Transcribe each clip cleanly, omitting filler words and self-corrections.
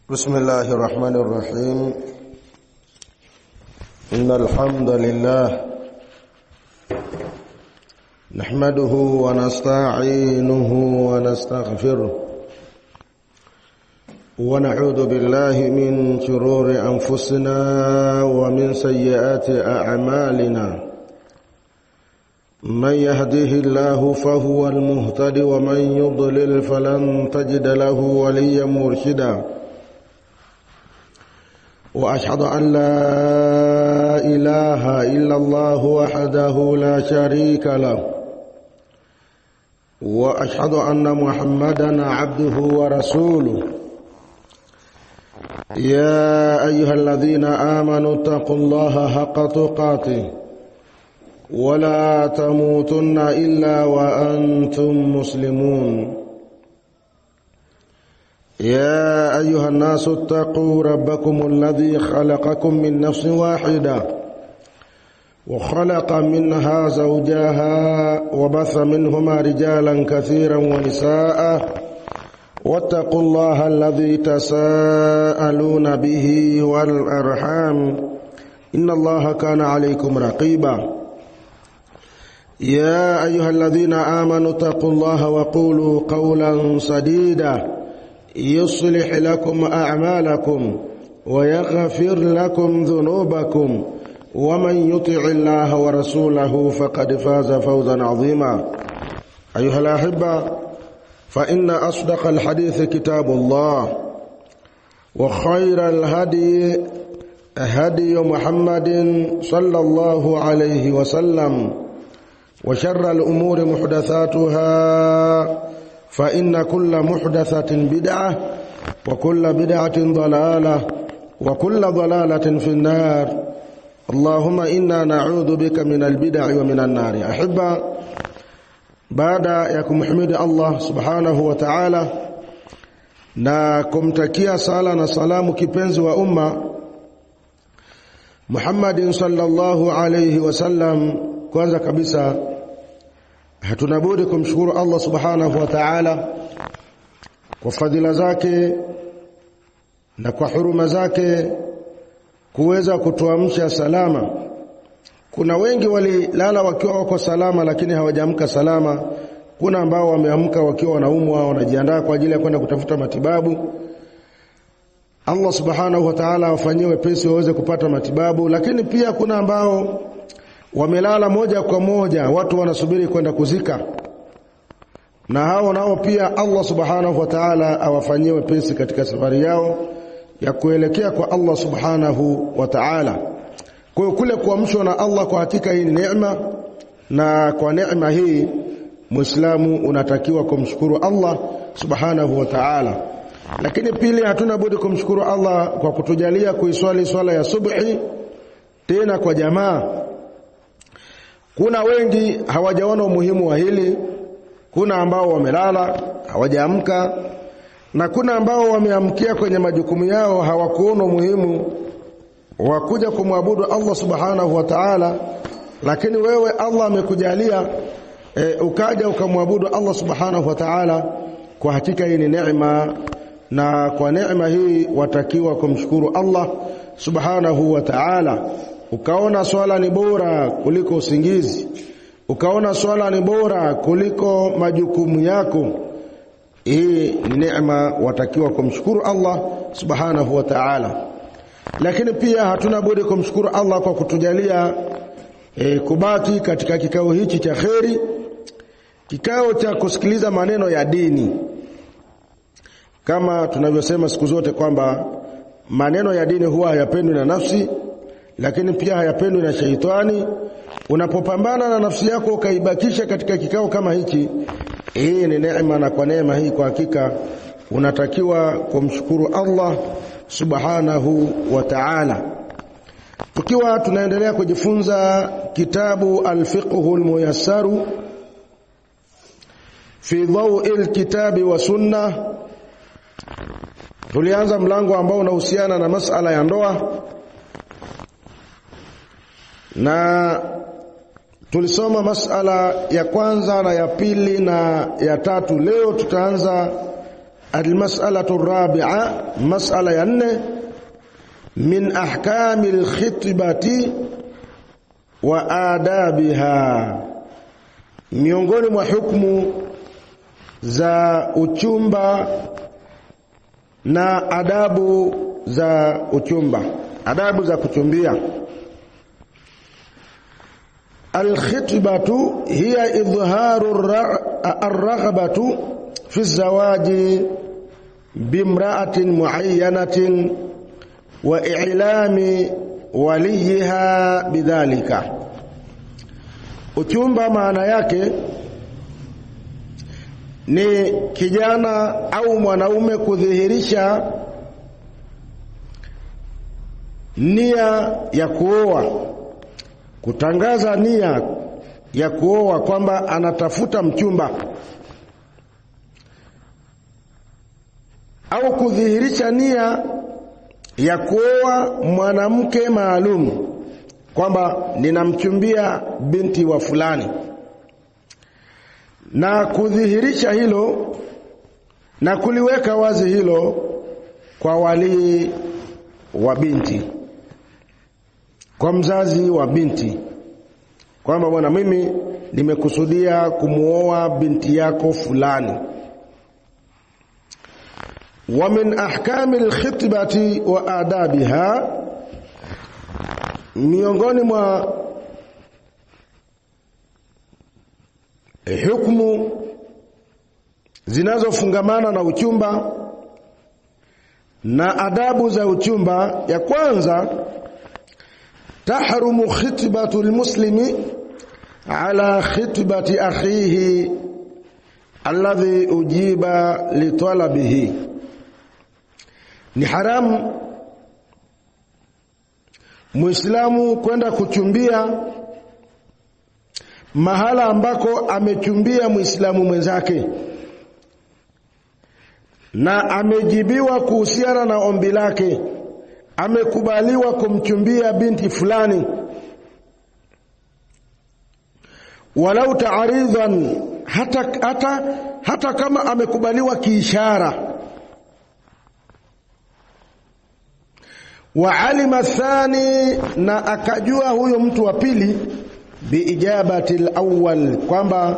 بسم الله الرحمن الرحيم. إن الحمد لله نحمده ونستعينه ونستغفره ونعوذ بالله من شرور أنفسنا ومن سيئات أعمالنا. من يهده الله فهو المهتد ومن يضلل فلن تجد له وليا مرشدا. وأشهد أن لا إله إلا الله وحده لا شريك له وأشهد أن محمدا عبده ورسوله. يا أيها الذين آمنوا اتقوا الله حق تقاته ولا تموتن إلا وأنتم مسلمون. يا أيها الناس اتقوا ربكم الذي خلقكم من نفس واحدة وخلق منها زوجها وبث منهما رجالا كثيرا ونساء واتقوا الله الذي تساءلون به والأرحام إن الله كان عليكم رقيبا. يا أيها الذين آمنوا اتقوا الله وقولوا قولا سديدا يصلح لكم أعمالكم ويغفر لكم ذنوبكم ومن يطع الله ورسوله فقد فاز فوزا عظيما. أيها الأحبة، فإن أصدق الحديث كتاب الله وخير الهدي هدي محمد صلى الله عليه وسلم وشر الأمور محدثاتها فإن كل محدثة بدعة وكل بدعة ضلالة وكل ضلالة في النار. اللهم إنا نعوذ بك من البدع ومن النار. أحبة، بعد يكم حمد الله سبحانه وتعالى na kumtakia sala na salamu kipenzi wa umma Muhammadin sallallahu alayhi wasallam, kwanza kabisa hatuna budi kumshukuru Allah subhanahu wa ta'ala kwa fadhila zake na kwa huruma zake kuweza kutuamsha salama. Kuna wengi walilala wakiwa wako salama lakini hawajaamka salama. Kuna ambao wameamka wakiwa wanaumwa, wanajiandaa kwa ajili ya kwenda kutafuta matibabu. Allah subhanahu wa ta'ala awafanyie wepesi waweze kupata matibabu. Lakini pia kuna ambao wamelala moja kwa moja, watu wanasubiri kwenda kuzika, na hao nao pia Allah subhanahu wa ta'ala awafanyie wepesi katika safari yao ya kuelekea kwa Allah subhanahu wa ta'ala. Kwa hiyo kule kuamshwa na Allah kwa hakika hii ni neema, na kwa neema hii Muislamu unatakiwa kumshukuru Allah subhanahu wa ta'ala. Lakini pili, hatuna budi kumshukuru Allah kwa kutujalia kuiswali swala ya subhi tena kwa jamaa. Kuna wengi hawajaona umuhimu wa hili, kuna ambao wamelala hawajaamka, na kuna ambao wameamkia kwenye majukumu yao hawakuona umuhimu wa kuja kumwabudu Allah subhanahu wa ta'ala. Lakini wewe Allah amekujalia ukaja ukamwabudu Allah subhanahu wa ta'ala. Kwa hakika hii ni neema, na kwa neema hii watakiwa kumshukuru Allah subhanahu wa ta'ala. Ukaona swala ni bora kuliko usingizi, ukaona swala ni bora kuliko majukumu yako, hii ni neema, watakiwa kumshukuru Allah subhanahu wa ta'ala. Lakini pia hatuna budi kumshukuru Allah kwa kutujalia kubaki katika kikao hichi cha kheri, kikao cha kusikiliza maneno ya dini. Kama tunavyosema siku zote kwamba maneno ya dini huwa hayapendwi na nafsi, lakini pia hayapendwi na shaitani. Unapopambana na nafsi yako ukaibakisha katika kikao kama hichi, hii ni neema, na kwa neema hii kwa hakika unatakiwa kumshukuru Allah subhanahu wa ta'ala. Tukiwa tunaendelea kujifunza kitabu al-fiqhul muyassaru fi dhaw'il kitabi wa sunna, tulianza mlango ambao unahusiana na masala ya ndoa, na tulisoma masala ya kwanza na ya pili na ya tatu. Leo tutaanza المسألة الرابعة مسألة يعني من أحكام الخطبة وآدابها miongoni mwa hukumu za uchumba na adabu za uchumba, adabu za kuchumbia. Alkhitbatu hiya idhharu ar-raghbatu fi az-zawaji bimra'atin muayyanatin wa i'lami waliha bidhalika. Uchumba maana yake ni kijana au mwanaume kudhihirisha nia ya kuoa, kutangaza nia ya kuoa kwamba anatafuta mchumba, au kudhihirisha nia ya kuoa mwanamke maalum kwamba ninamchumbia binti wa fulani, na kudhihirisha hilo na kuliweka wazi hilo kwa wali wa binti, kwa mzazi wa binti, kwamba bwana, mimi nimekusudia kumuoa binti yako fulani. Wa min ahkami alkhitbati wa adabiha, miongoni mwa hukumu zinazofungamana na uchumba na adabu za uchumba, ya kwanza tahrumu khitbatu almuslimi ala khitbati akhihi alladhi ujiba li talabihi. Ni haramu Muislamu kwenda kuchumbia mahala ambako amechumbia Muislamu mwenzake na amejibiwa kuhusiana na ombi lake, amekubaliwa kumchumbia binti fulani, walau ta'aridhan, hata kama amekubaliwa kiishara. Wa alima thani, na akajua huyo mtu wa pili, biijabati al-awwal, kwamba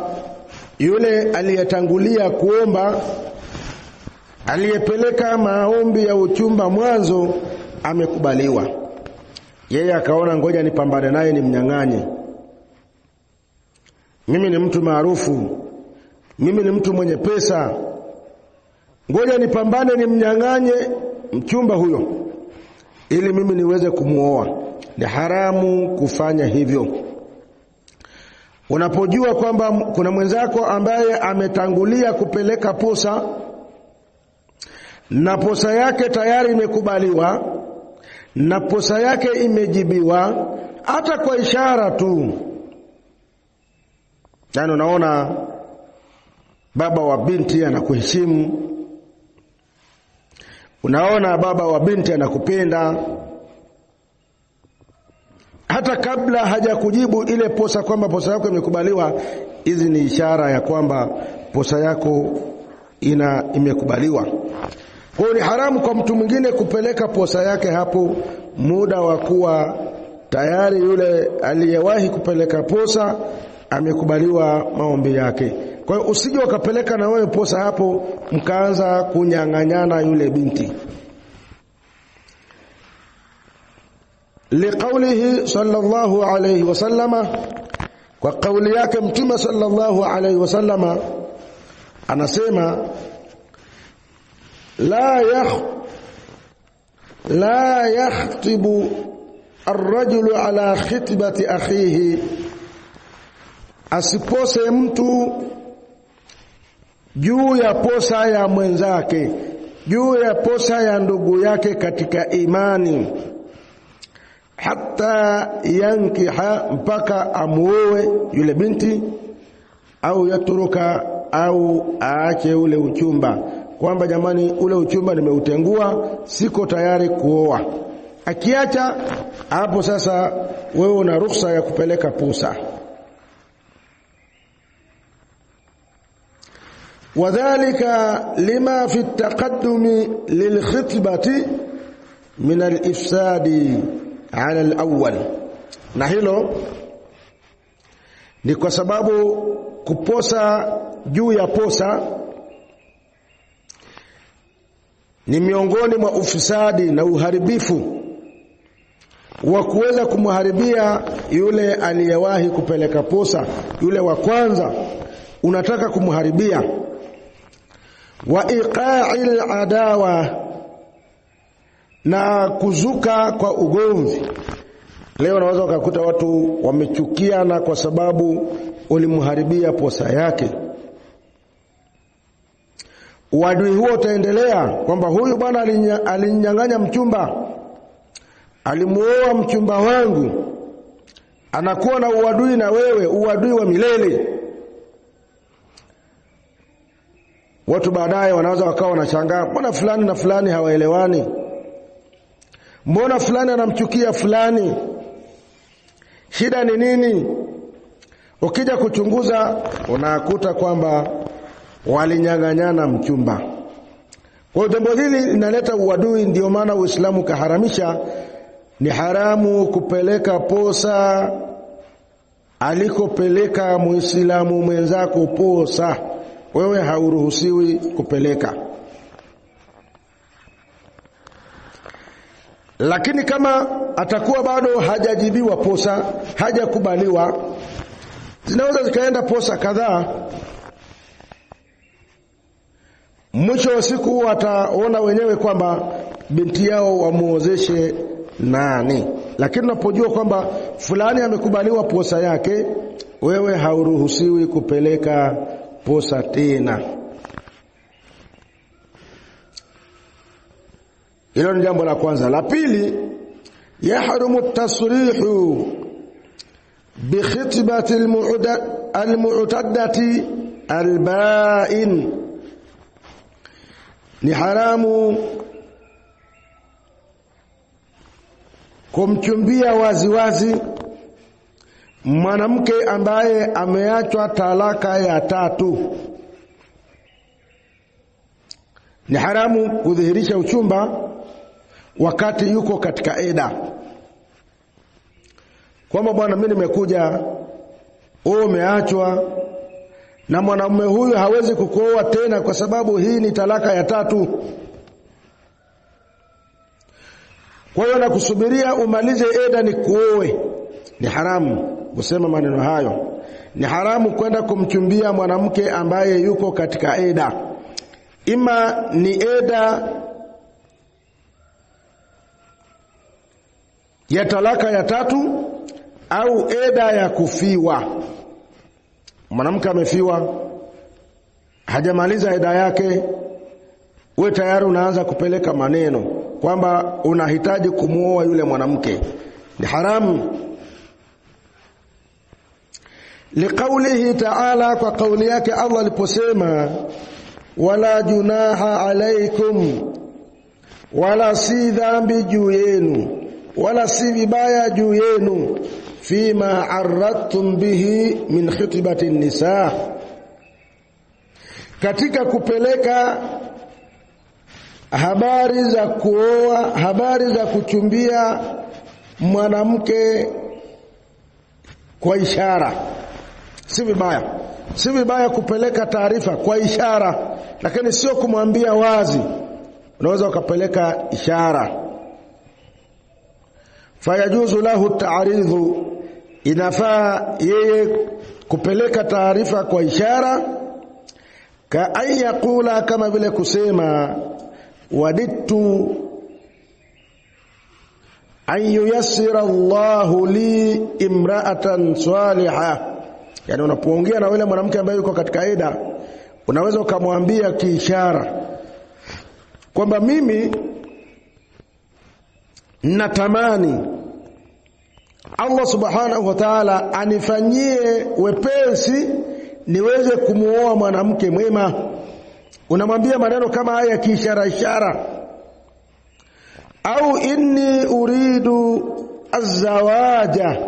yule aliyetangulia kuomba, aliyepeleka maombi ya uchumba mwanzo, amekubaliwa. Yeye akaona ngoja nipambane naye, nimnyang'anye. Mimi ni mtu maarufu, mimi ni mtu mwenye pesa, ngoja nipambane nimnyang'anye mchumba huyo ili mimi niweze kumuoa. Ni haramu kufanya hivyo. Unapojua kwamba kuna mwenzako ambaye ametangulia kupeleka posa na posa yake tayari imekubaliwa na posa yake imejibiwa, hata kwa ishara tu, yani unaona baba wa binti anakuheshimu, unaona baba wa binti anakupenda, hata kabla hajakujibu ile posa kwamba posa yako imekubaliwa, hizi ni ishara ya kwamba posa yako imekubaliwa. Kwa hiyo ni haramu kwa mtu mwingine kupeleka posa yake hapo muda wa kuwa tayari yule aliyewahi kupeleka posa amekubaliwa maombi yake. Kwa hiyo usije ukapeleka na wewe posa hapo mkaanza kunyang'anyana yule binti. Liqaulihi sallallahu alayhi wasallama, kwa kauli yake Mtume sallallahu alayhi wasallama anasema, la yakhtibu ar-rajulu ala khitbati akhihi, asipose mtu juu ya posa ya mwenzake, juu ya posa ya ndugu yake katika imani, hatta yankiha, mpaka amuoe yule binti, au yaturuka, au aache ule uchumba, kwamba jamani, ule uchumba nimeutengua, siko tayari kuoa. Akiacha hapo, sasa wewe una ruhusa ya kupeleka posa. wadhālika lima fi at-taqaddumi lilkhitbati min al-ifsadi 'ala al-awwal. Na hilo ni kwa sababu kuposa juu ya posa ni miongoni mwa ufisadi na uharibifu wa kuweza kumharibia yule aliyewahi kupeleka posa. Yule wa kwanza unataka kumharibia. Wa iqa'il adawa, na kuzuka kwa ugomvi. Leo unaweza kukuta watu wamechukiana kwa sababu ulimharibia posa yake. Uadui huo utaendelea kwamba huyu bwana alinyang'anya mchumba, alimuoa mchumba wangu, anakuwa na uadui na wewe, uadui wa milele. Watu baadaye wanaweza wakawa wanashangaa, mbona fulani na fulani hawaelewani? Mbona fulani anamchukia fulani? Shida ni nini? Ukija kuchunguza unakuta kwamba walinyang'anyana mchumba. Kwa jambo hili linaleta uadui. Ndio maana Uislamu kaharamisha, ni haramu kupeleka posa alikopeleka Muislamu mwenzako posa. Wewe hauruhusiwi kupeleka. Lakini kama atakuwa bado hajajibiwa posa, hajakubaliwa, zinaweza zikaenda posa kadhaa. Mwisho wa siku wataona wenyewe kwamba binti yao wamuozeshe nani. Lakini unapojua kwamba fulani amekubaliwa posa yake, wewe hauruhusiwi kupeleka posa tena. Hilo ni jambo la kwanza. La pili, yahrumu at-tasrihu bi khitbati al-mu'taddati al-ba'in. Ni haramu kumchumbia waziwazi mwanamke ambaye ameachwa talaka ya 3. Ni haramu kudhihirisha uchumba wakati yuko katika eda, kwamba bwana, mimi nimekuja, wewe umeachwa, na mwanamume huyu hawezi kukuoa tena kwa sababu hii ni talaka ya 3. Kwa hiyo nakusubiria umalize eda ni kuoe. Ni haramu kusema maneno hayo. Ni haramu kwenda kumchumbia mwanamke ambaye yuko katika eda. Ima ni eda ya talaka ya 3 au eda ya kufiwa. Mwanamke amefiwa, hajamaliza eda yake, wewe tayari unaanza kupeleka maneno kwamba unahitaji kumuoa yule mwanamke. Ni haramu. Liqaulihi ta'ala, kwa kauli yake Allah aliposema, wala junaha alaikum, wala si dhambi juu yenu, wala si vibaya juu yenu, fima arradtum bihi min khitbati nisa, katika kupeleka habari za kuoa, habari za kuchumbia mwanamke kwa ishara. Si vibaya. Si vibaya kupeleka taarifa kwa ishara, lakini sio kumwambia wazi. Unaweza ukapeleka ishara. Fayajuzu lahu ta'ridhu, inafaa yeye kupeleka taarifa kwa ishara. Ka ayakula, kama vile kusema, wadittu an yuyassira Allahu li imra'atan salihah. Yani unapoongea na yule mwanamke ambaye yuko katika eda, unaweza ukamwambia kiishara kwamba mimi natamani Allah subhanahu wa ta'ala anifanyie wepesi niweze kumuoa mwanamke mwema. Unamwambia maneno kama haya kiishara ishara. Au inni uridu azawaja,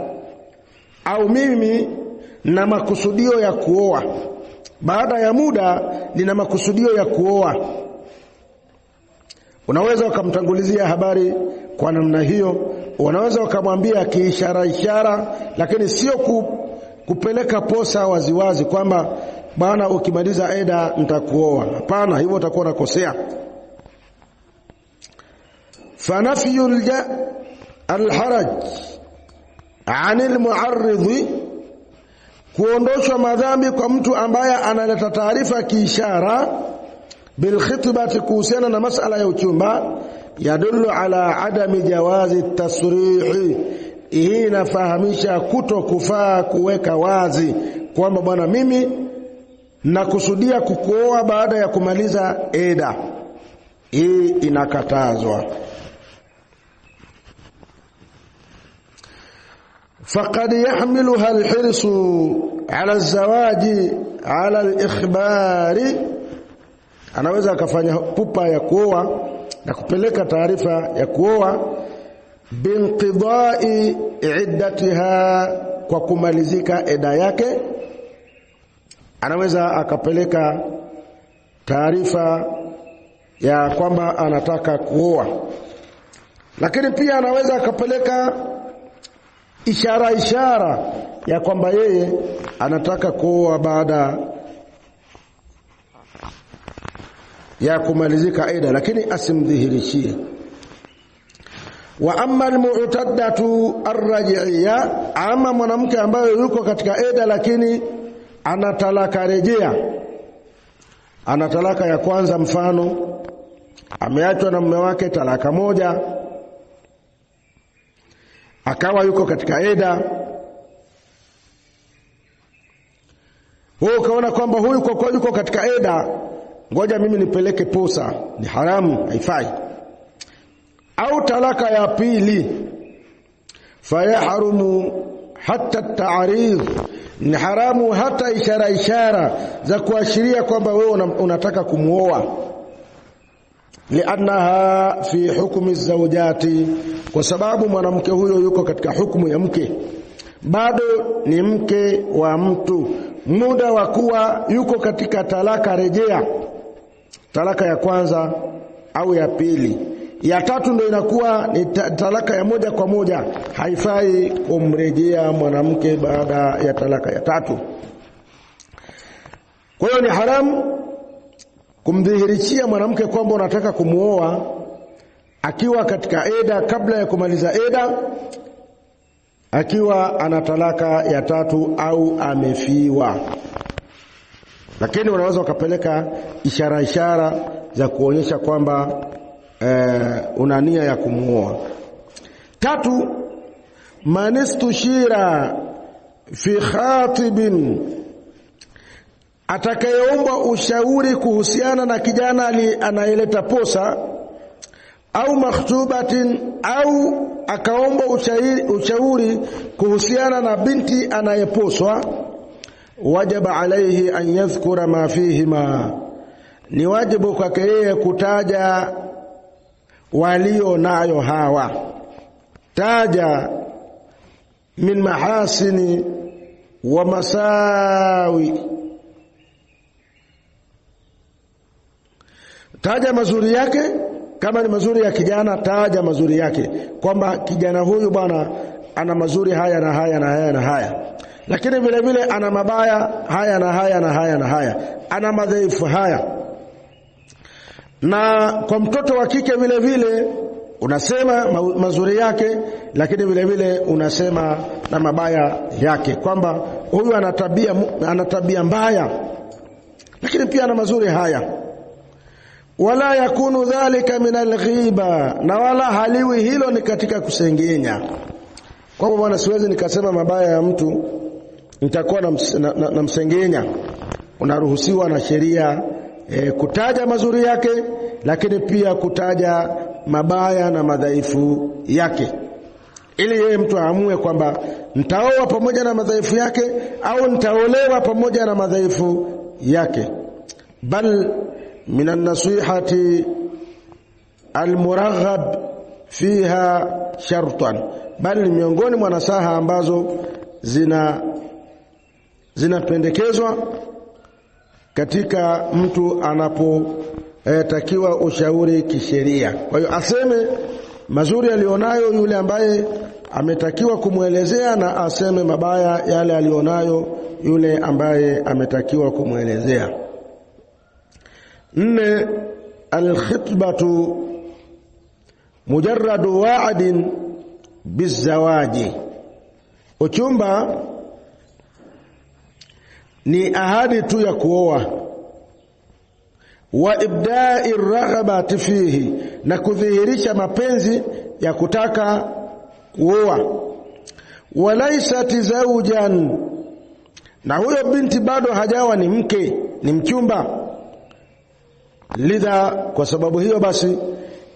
au mimi na makusudio ya kuoa. baada ya muda lina makusudio ya kuoa. Unaweza ukamtangulizia habari kwa namna hiyo, unaweza ukamwambia kiishara, lakini sio kupeleka posa waziwazi kwamba bwana ukimaliza eda nitakuoa. Hapana, hivyo utakuwa unakosea. Fanafyul alharaj anil muarridhi, kuondoshwa madhambi kwa mtu ambaye analeta taarifa kiishara bil khitbati, kuhusiana na masala ya uchumba, yadullu ala adami jawazi tasrihi. Hii inafahamisha kutokufaa kuweka wazi kwamba bwana mimi nakusudia kukuoa baada ya kumaliza eda. Hii inakatazwa. فقد يحملها الحرص على الزواج على الإخبار, anaweza akafanya pupa ya kuoa na kupeleka taarifa ya kuoa binqidai iddatiha, kwa kumalizika eda yake. Anaweza akapeleka taarifa ya kwamba anataka kuoa, lakini pia anaweza akapeleka ishara ya kwamba yeye anataka kuoa baada ya kumalizika eda, lakini asimdhihirishie. Wa amma almu'taddatu arraj'iyya, ama mwanamke ambaye yuko katika eda lakini ana talaka rejea, ana talaka ya kwanza, mfano ameachwa na mume wake talaka moja, akawa yuko katika eda. Wewe ukaona kwamba huyu kwa yuko katika eda, ngoja mimi nipeleke posa, ni haramu, haifai. Au talaka ya pili, fayahrumu hatta ta'rid, ni haramu hata ishara za kuashiria kwamba wewe unataka kumuoa. Liannaha fi hukmi zawjati, kwa sababu mwanamke huyo yuko katika hukumu ya mke, bado ni mke wa mtu, muda wa kuwa yuko katika talaka rejea, talaka ya kwanza au ya pili. Ya tatu ndio inakuwa ni talaka ya moja kwa moja, haifai kumrejea mwanamke baada ya talaka ya tatu. Kwa hiyo ni haramu kumdhihirishia mwanamke kwamba unataka kumuoa akiwa katika eda, kabla ya kumaliza eda, akiwa ana talaka ya tatu au amefiwa. Lakini unaweza ukapeleka ishara za kuonyesha kwamba una nia ya kumuoa. Tatu, manistushira fi khatibin, atakayeomba ushauri kuhusiana na kijana anayeleta posa, au makhtubatin, au akaomba ushauri kuhusiana na binti anayeposwa, wajaba alayhi an yadhkura ma fihima, ni wajibu kwake yeye kutaja walio nayo hawa. Taja min mahasini wa masawi, taja mazuri yake. Kama ni mazuri ya kijana, taja mazuri yake, kwamba kijana huyu bwana ana mazuri haya na haya na haya na haya, lakini vile vile ana mabaya haya na haya na haya na haya, ana madhaifu haya. Na kwa mtoto wa kike vile vile unasema mazuri yake, lakini vile vile unasema na mabaya yake, kwamba huyu ana tabia mbaya, lakini pia ana mazuri haya. Wala yakunu dhalika min alghiba, na wala haliwi hilo ni katika kusengenya, kwamba bwana siwezi nikasema mabaya ya mtu nitakuwa na msengenya. Unaruhusiwa na sheria kutaja mazuri yake, lakini pia kutaja mabaya na madhaifu yake, ili yeye mtu aamue kwamba nitaoa pamoja na madhaifu yake au nitaolewa pamoja na madhaifu yake. Bal min an-nasihati al-muraghab fiha shartan, bali miongoni mwa nasaha ambazo zinapendekezwa katika mtu anapotakiwa ushauri kisheria. Kwa hiyo aseme mazuri alionayo yule ambaye ametakiwa kumwelezea, na aseme mabaya yale alionayo yule ambaye ametakiwa kumwelezea. 4, alkhitbatu mujarradu wa'din bizawaji. Uchumba ni ahadi tu ya kuoa, wa ibda'i raghabati fihi, na kudhihirisha mapenzi ya kutaka kuoa. Walaisat zawjan, na huyo binti bado hajawa ni mke, ni mchumba. Lidha, kwa sababu hiyo basi,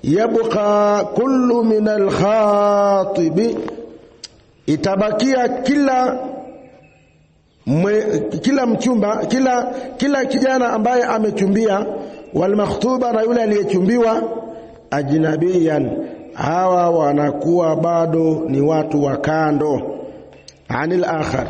yabqa kullu min al-khatibi, itabakia kila mchumba, kila kijana ambaye amechumbia, wal makhtuba, na yule aliyechumbiwa, ajnabiyan, hawa wanakuwa bado ni watu wa kando, anil akhar,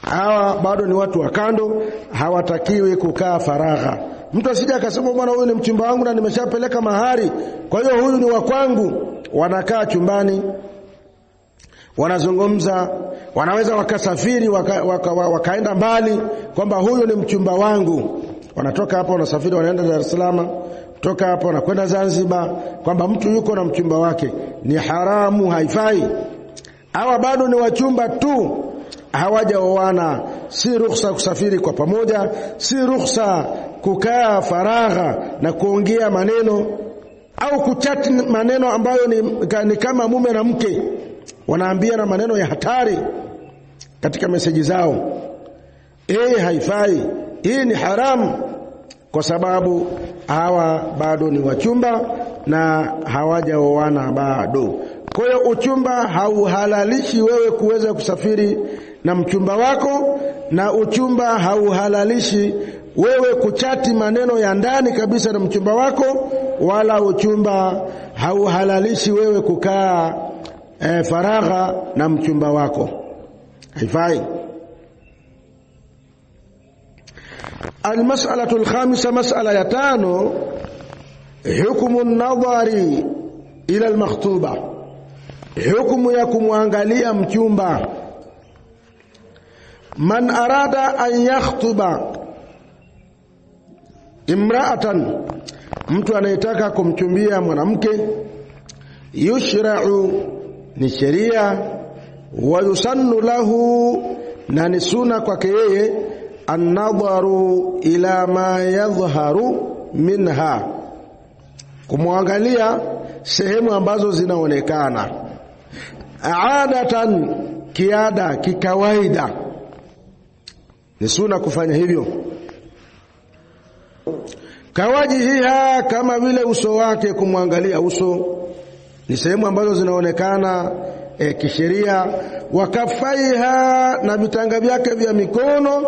hawa bado ni watu wa kando, hawatakiwi kukaa faragha. Mtu asije akasema bwana, huyu ni mchumba wangu na nimeshapeleka mahari, kwa hiyo huyu ni wa kwangu. Wanakaa chumbani, wanazungumza, wanaweza wakasafiri wakaenda mbali kwamba huyu ni mchumba wangu. Wanatoka hapa wanasafiri wanaenda Dar es Salaam, kutoka hapa wanakwenda Zanzibar, kwamba mtu yuko na mchumba wake. Ni haramu, haifai. Hawa bado ni wachumba tu, hawajaoana. Si ruhusa kusafiri kwa pamoja, si ruhusa kukaa faragha na kuongea maneno au kuchati maneno ambayo ni kama mume na mke, wanaambia na maneno ya hatari katika meseji zao. Haifai. Hii ni haramu, kwa sababu hawa bado ni wachumba na hawajaoana bado. Kwa hiyo uchumba hauhalalishi wewe kuweza kusafiri na mchumba wako, na uchumba hauhalalishi wewe kuchati maneno ya ndani kabisa na mchumba wako, wala uchumba hauhalalishi wewe kukaa faragha na mchumba wako. Haifai. Almas'alatu alkhamisa, mas'ala ya 5, hukumu an-nadhari ila al-makhtuba, hukumu ya kumwangalia mchumba. Man arada an yakhtuba imra'atan, mtu anayetaka kumchumbia mwanamke, yushra'u, ni sheria, wa yusannu lahu, na ni sunna kwake yeye, an-nadharu ila ma yadhharu minha, kumwangalia sehemu ambazo zinaonekana. Aadatan, kiada, kikawaida, ni sunna kufanya hivyo. Kawajihiha, kama vile uso wake, kumwangalia uso, ni sehemu ambazo zinaonekana kisheria. Wakafaiha, na vitanga vyake vya mikono.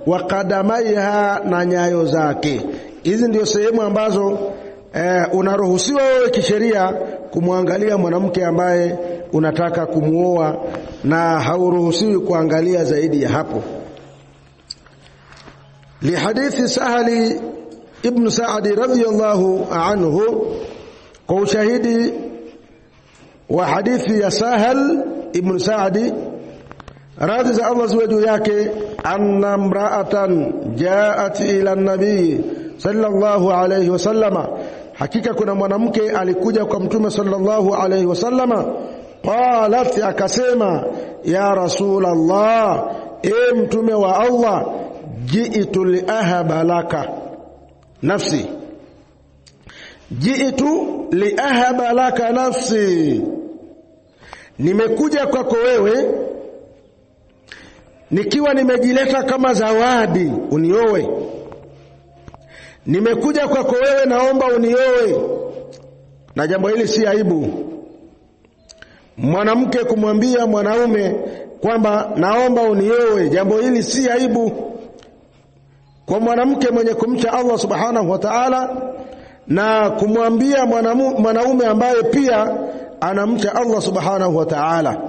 Wakadamaiha, na nyayo zake. Hizi ndio sehemu ambazo unaruhusiwa wewe kisheria kumwangalia mwanamke ambaye unataka kumuoa, na hauruhusiwi kuangalia zaidi ya hapo. Lihadithi Sahali ibn Sa'd radhiyallahu anhu, kwa ushahidi wa hadithi ya Sahal ibn Sa'd radhi za Allah ziwe juu yake, anna mra'atan ja'at ila an-nabi sallallahu alayhi wasallama, hakika kuna mwanamke alikuja kwa mtume sallallahu alayhi wasallama. Qalat, akasema, ya Rasulullah, mtume wa Allah, ji'tu li ahaba laka nafsi, ji'tu li ahaba laka nafsi, nimekuja kwako wewe nikiwa nimejileta kama zawadi unioe. Nimekuja kwako wewe, naomba unioe. Na jambo hili si aibu, mwanamke kumwambia mwanaume kwamba naomba unioe. Jambo hili si aibu kwa mwanamke mwenye kumcha Allah subhanahu wa ta'ala, na kumwambia mwanaume ambaye pia anamcha Allah subhanahu wa ta'ala.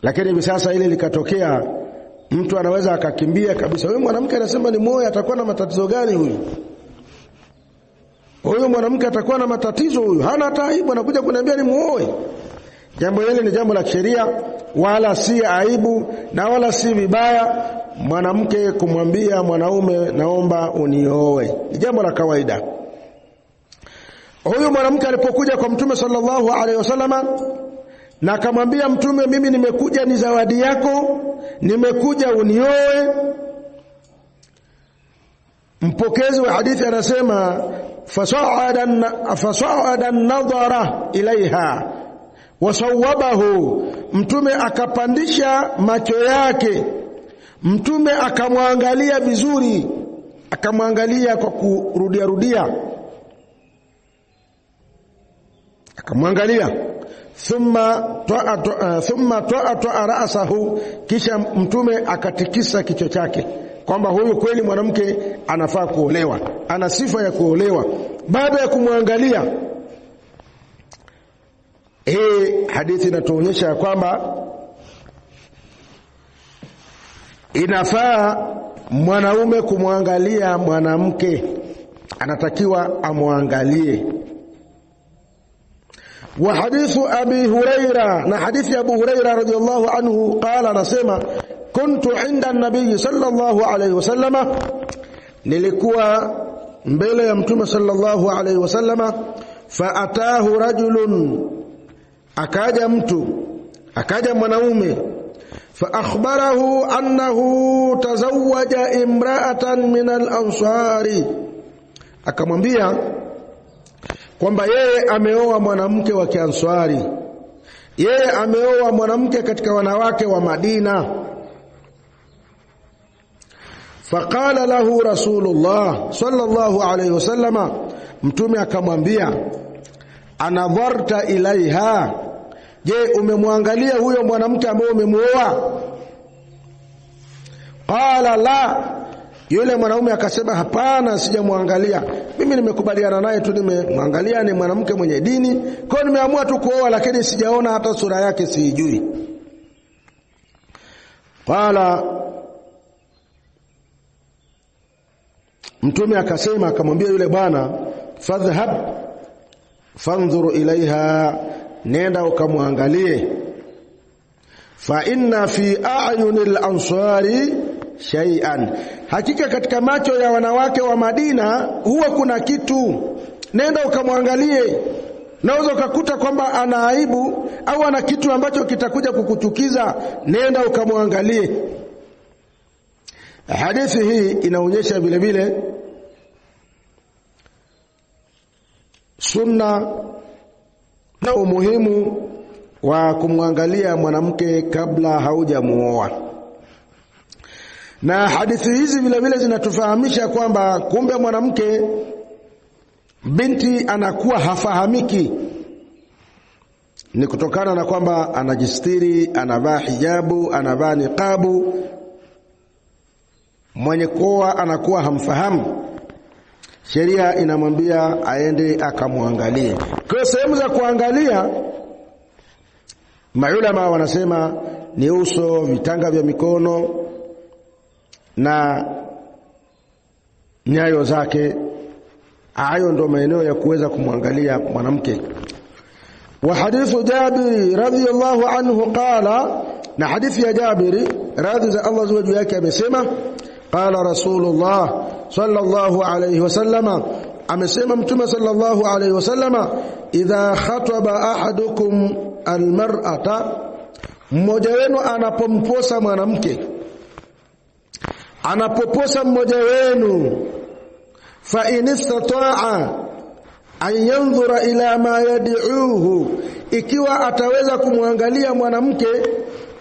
Lakini hivi sasa ile likatokea Mtu anaweza akakimbia kabisa. Huyu mwanamke anasema ni muoe, atakuwa na matatizo gani huyu? Huyu mwanamke atakuwa na matatizo huyu. Hana hata aibu, anakuja kuniambia ni muoe. Jambo hili ni jambo la sheria, wala si aibu na wala si vibaya mwanamke kumwambia mwanaume naomba unioe. Ni jambo la kawaida. Huyu mwanamke alipokuja kwa Mtume sallallahu alaihi wasallama na akamwambia Mtume, mimi nimekuja ni zawadi yako, nimekuja unioe. Mpokezi wa hadithi anasema fasa'ada an-nadhara ilaiha wasawabahu, Mtume akapandisha macho yake, Mtume akamwangalia vizuri, akamwangalia kwa kurudia rudia, akamwangalia. Thumma ta'a ra'sahu, kisha Mtume akatikisa kichwa chake kwamba huyu kweli mwanamke anafaa kuolewa, ana sifa ya kuolewa. Baada ya kumwangalia, hadithi inatuonyesha kwamba inafaa mwanaume kumwangalia mwanamke, anatakiwa amwangalie. Wa hadithu Abi Huraira, na hadithi Abu Huraira radhiyallahu anhu qala, anasema kuntu inda an-nabiy sallallahu alayhi wasallama, nilikuwa mbele ya Mtume sallallahu alayhi wasallama. Fa atahu rajulun, akaja mwanaume. Fa akhbarahu annahu tazawwaja imra'atan min al-ansari, akamwambia kwamba yeye ameoa mwanamke wa Kianswari, yeye ameoa mwanamke katika wanawake wa Madina. Faqala lahu Rasulullah sallallahu alayhi wasallama, Mtume akamwambia anadharta ilaiha, je, umemwangalia huyo mwanamke ambaye umemuoa? Qala la, yule mwanaume akasema hapana, sijamwangalia, mimi nimekubaliana naye tu, nimemwangalia ni mwanamke mwenye dini, kwa hiyo nimeamua tu kuoa, lakini sijaona hata sura yake, siijui. Qala, Mtume akasema, akamwambia yule bwana, fadhhab fanzuru ilaiha, nenda ukamwangalie. Fa inna fi a'yunil ansari shay'an, hakika katika macho ya wanawake wa Madina huwa kuna kitu, nenda ukamwangalie. Naweza ukakuta kwamba ana aibu au ana kitu ambacho kitakuja kukuchukiza, nenda ukamwangalie. Hadithi hii inaonyesha vile vile sunna na umuhimu wa kumwangalia mwanamke kabla haujamuoa. Na hadithi hizi vile vile zinatufahamisha kwamba kumbe mwanamke, binti anakuwa hafahamiki ni kutokana na kwamba anajistiri, anavaa hijabu, anavaa niqabu. Mwenye kuoa anakuwa hamfahamu, sheria inamwambia aende akamwangalie. Kwa sehemu za kuangalia, maulama wanasema ni uso, vitanga vya mikono na nyayo zake. Hayo ndio maeneo ya kuweza kumwangalia mwanamke. Wa hadithu Jabir radhiyallahu anhu qala, na hadithi ya Jabir radhi za Allah juu yake amesema, qala Rasulullah sallallahu alayhi wasallama, amesema Mtume sallallahu alayhi wasallama, idha khataba ahadukum almar'ata, mmoja wenu anapomposa mwanamke, anapoposa mmoja wenu, fa in istata'a an yanzura ila ma yad'uhu, ikiwa ataweza kumwangalia mwanamke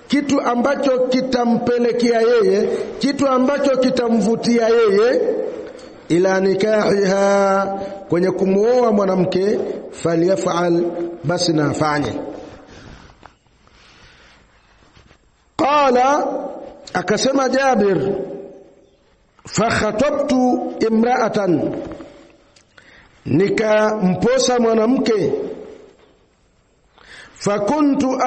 kitu ambacho kitampelekea yeye, kitu ambacho kitamvutia yeye, ila nikahiha, kwenye kumuoa mwanamke, falyaf'al, basi na afanye. Qala, akasema Jabir, fakhatabtu imra'atan, nikamposa mwanamke, fakuntu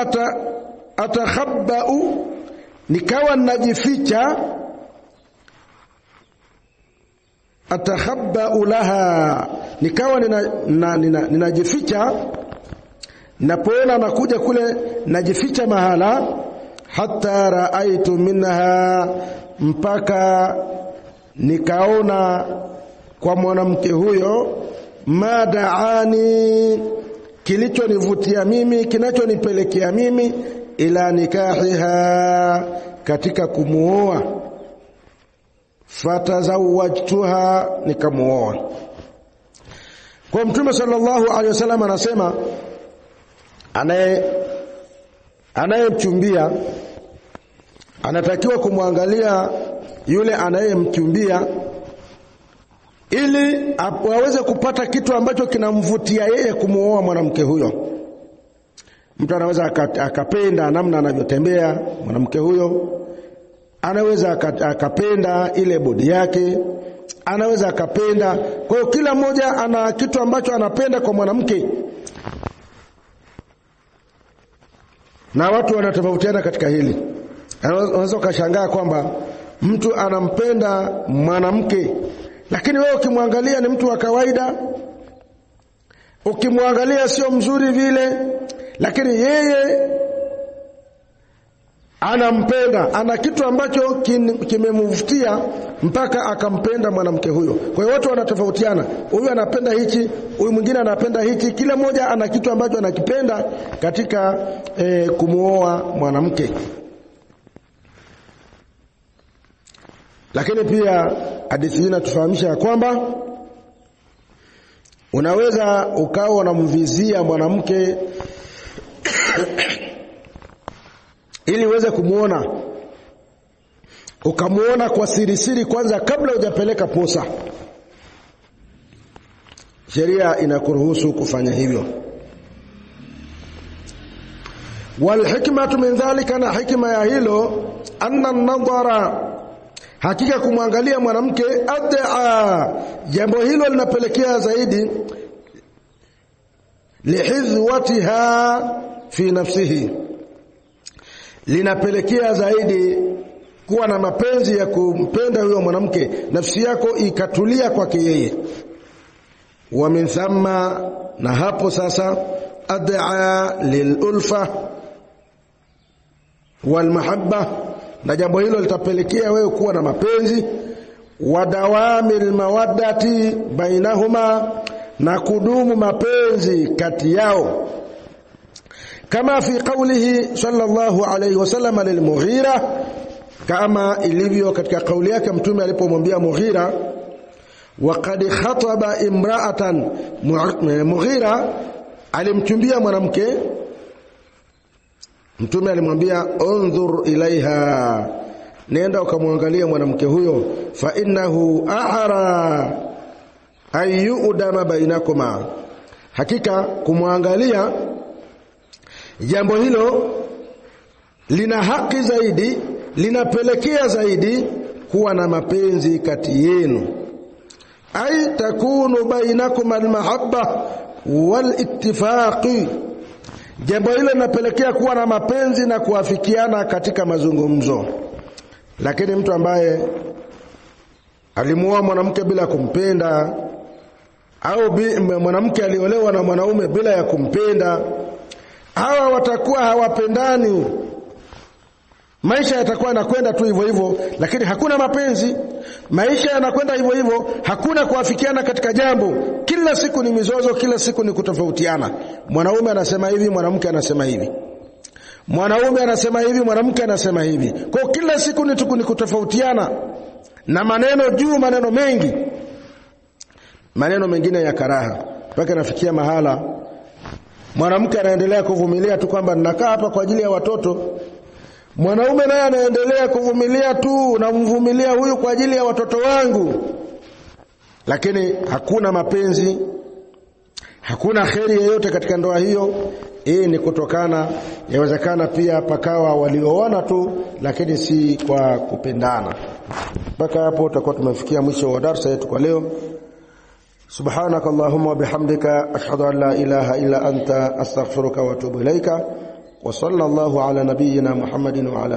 atakhabba'u nikawa najificha, atakhabba laha, nikawa ninajificha, napoona anakuja kule najificha mahala, hatta raaitu minha, mpaka nikaona kwa mwanamke huyo, madaani, kilichonivutia mimi, kinachonipelekea mimi, ila nikahiha, katika kumuoa. Fatazawajtuha, nikamuoa. Kwa Mtume sallallahu alaihi wasallam anasema anayemchumbia anatakiwa kumwangalia yule anayemchumbia ili aweze kupata kitu ambacho kinamvutia yeye kumuoa mwanamke huyo. Mtu anaweza akapenda namna anavyotembea mwanamke huyo, anaweza akapenda ile bodi yake, anaweza akapenda. Kwa hiyo kila mmoja ana kitu ambacho anapenda kwa mwanamke, na watu wanatofautiana katika hili. Unaweza ukashangaa kwamba mtu anampenda mwanamke, lakini wewe ukimwangalia ni mtu wa kawaida, ukimwangalia sio mzuri vile, lakini yeye anampenda, ana kitu ambacho kimemvutia mpaka akampenda mwanamke huyo. Kwa hiyo watu wanatofautiana, huyu anapenda hichi, huyu mwingine anapenda hichi, kila mmoja ana kitu ambacho anakipenda katika kumuoa mwanamke. Lakini pia hadithi hii inatufahamisha kwamba unaweza ukawa unamvizia mwanamke ili uweze kumuona, ukamuona kwa siri siri kwanza kabla hujapeleka posa. Sheria inakuruhusu kufanya hivyo. Wal hikmatu min dhalika, na hikma ya hilo, anna an-nadhara, hakika kumwangalia mwanamke, ad'a, jambo hilo linapelekea zaidi lihizwatiha fi nafsihi, linapelekea zaidi kuwa na mapenzi ya kumpenda huyo mwanamke, nafsi yako ikatulia kwake yeye. Wa min thamma, na hapo sasa, ad'a lilulfa wal mahabba, na jambo hilo litapelekea wewe kuwa na mapenzi, wa dawamil mawaddati bainahuma, na kudumu mapenzi kati yao, kama fi qawlihi sallallahu alayhi wasallam lilmughira, kama ilivyo katika kauli yake Mtume alipomwambia Mughira, wa qad khataba imra'atan, Mughira alimchumbia mwanamke, Mtume alimwambia undhur ilaiha, nenda ukamwangalia mwanamke huyo, fa innahu ahra ayyudama bainakuma, hakika kumwangalia jambo hilo lina haki zaidi, linapelekea zaidi kuwa na mapenzi kati yenu. Ay takunu bainakum almahabba walittifaqi, jambo hilo linapelekea kuwa na mapenzi na kuafikiana katika mazungumzo. Lakini mtu ambaye alimuoa mwanamke bila kumpenda, au mwanamke aliolewa na mwanaume bila ya kumpenda, hawa watakuwa hawapendani. Maisha yatakuwa yanakwenda tu hivyo hivyo, lakini hakuna mapenzi. Maisha yanakwenda hivyo hivyo, hakuna kuafikiana katika jambo. Kila siku ni mizozo, kila siku ni kutofautiana. Mwanaume anasema hivi, mwanamke anasema hivi. Mwanaume anasema hivi, mwanamke anasema hivi. Kwa kila siku ni kutofautiana, na maneno juu, maneno mengi, maneno mengine ya karaha, mpaka nafikia mahala mwanamke anaendelea kuvumilia tu kwamba ninakaa hapa kwa ajili ya watoto. Mwanaume naye anaendelea kuvumilia tu, na mvumilia huyu kwa ajili ya watoto wangu. Lakini hakuna mapenzi, hakuna kheri yoyote katika ndoa hiyo. Hii ni kutokana, yawezekana pia pakawa walioona tu, lakini si kwa kupendana. Mpaka hapo tutakuwa tumefikia mwisho wa darasa yetu kwa leo. Subhanaka Allahumma wa bihamdika, ashhadu an la ilaha illa anta, astaghfiruka wa atubu ilaika. Wa sallallahu ala nabiyyina Muhammadin wa ala